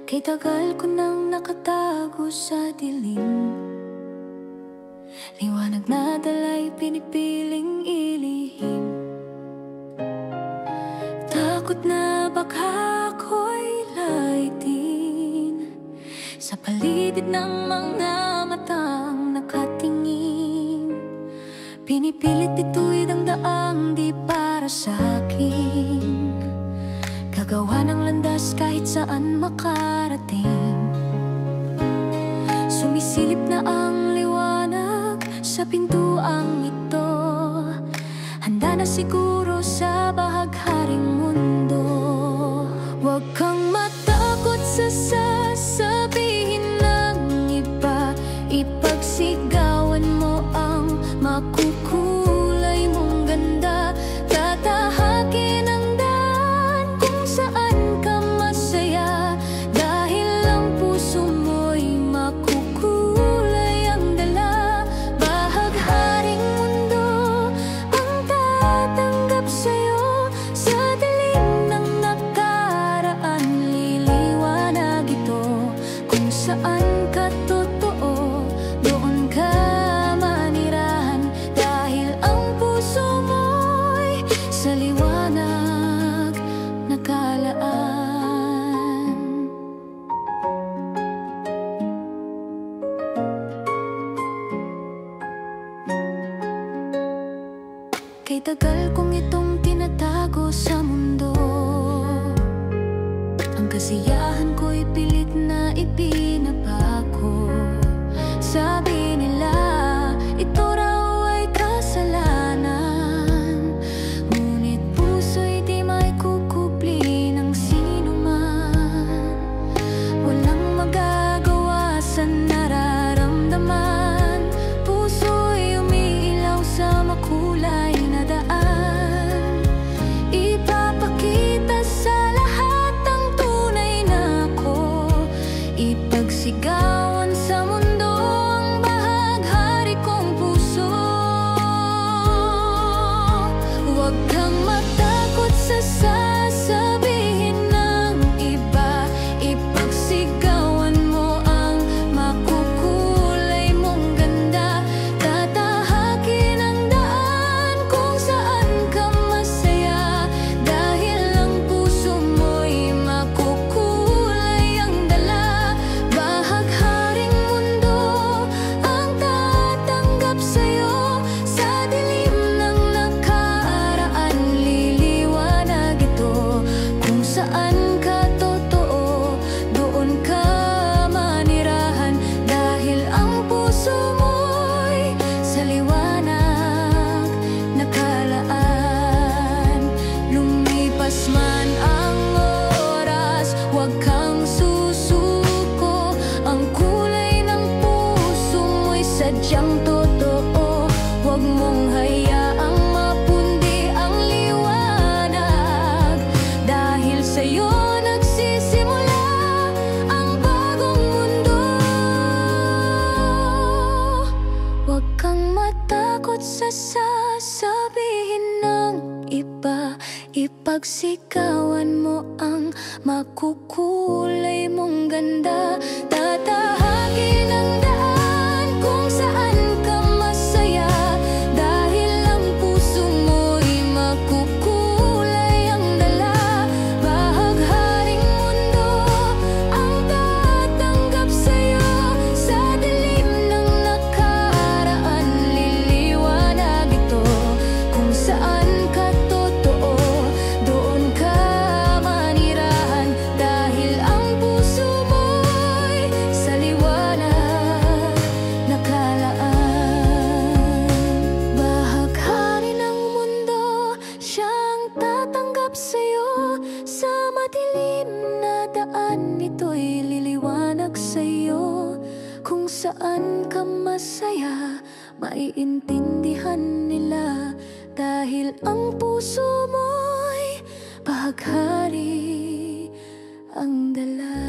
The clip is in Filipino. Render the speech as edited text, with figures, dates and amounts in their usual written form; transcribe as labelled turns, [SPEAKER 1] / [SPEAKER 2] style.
[SPEAKER 1] Kay tagal ko nang nakatago sa dilim, liwanag na dala'y pinipiling ilihim. Takot na baka ako'y laitin sa paligid ng mga matang nakatingin. Pinipilit ituwid ang daang di para sa'kin, gagawa ng landas kahit saan makarating. Sumisilip na ang liwanag sa pintuang ito, handa na siguro sa bahagharing mundo. Huwag kang matakot sa sasabihin ng iba, ipagsigawan mo ang makukulay mong ganda. Tatahakin ang daan kung saan ka masaya, dahil ang puso mo'y makukulay ang dala. Bahagharing mundo ang tatanggap sa'yo, sa dilim ng nakaraan liliwanag ito. Kung saan ka totoo, doon ka manirahan, dahil ang puso mo'y sa liwanag nakalaan. Kay tagal kong itong tinatago sa mundo, ang kasiyahan ko'y pilit na ipinapako. Sabi nila, ito raw ay kasalanan, ngunit puso'y di may kukupli ng sino man. Walang magagawa sa nararamdaman, puso'y umiilaw sa makulay na daan. Ipapakita sa lahat ang tunay na ako, ipagsigawan sa mundo ang bahaghari kong puso. Huwag kang matakot sa sasabihin ng iba, ipagsigawan mo ang makukulay mong ganda. Tatahakin ang daan kung saan ka masaya, dahil ang puso mo'y makukulay ang dala. Bahagharing mundo ang tatanggap sa'yo, sa dilim ng nakaraan liliwanag ito. Kung saan ka totoo, doon ka manirahan, dahil ang puso mo'y sa liwanag nakalaan. Lumipas man ang oras, huwag kang susuko, ang kulay ng puso mo'y sadyang totoo. Huwag mong hayaang mapundi ang liwanag, dahil sa'yo nagsisimula ang bagong mundo. Huwag kang matakot sa sasabihin ng iba, ipagsigawan mo ang makukulay mong ganda. Tatahakin ang daan kung saan ka masaya, dahil ang puso mo'y makukulay ang dala. Bahagharing mundo ang tatanggap sa'yo, sa dilim ng nakaraan liliwanag ito. Kung saan ka totoo, doon ka manirahan, dahil ang puso mo'y sa liwanag nakalaan. Bahaghari ng mundo siyang tatanggap sa'yo, sa madilim na daan ito'y liliwanag sa'yo. Kung saan ka masaya, maiintindihan nila, dahil ang puso mo'y bahaghari ang dala.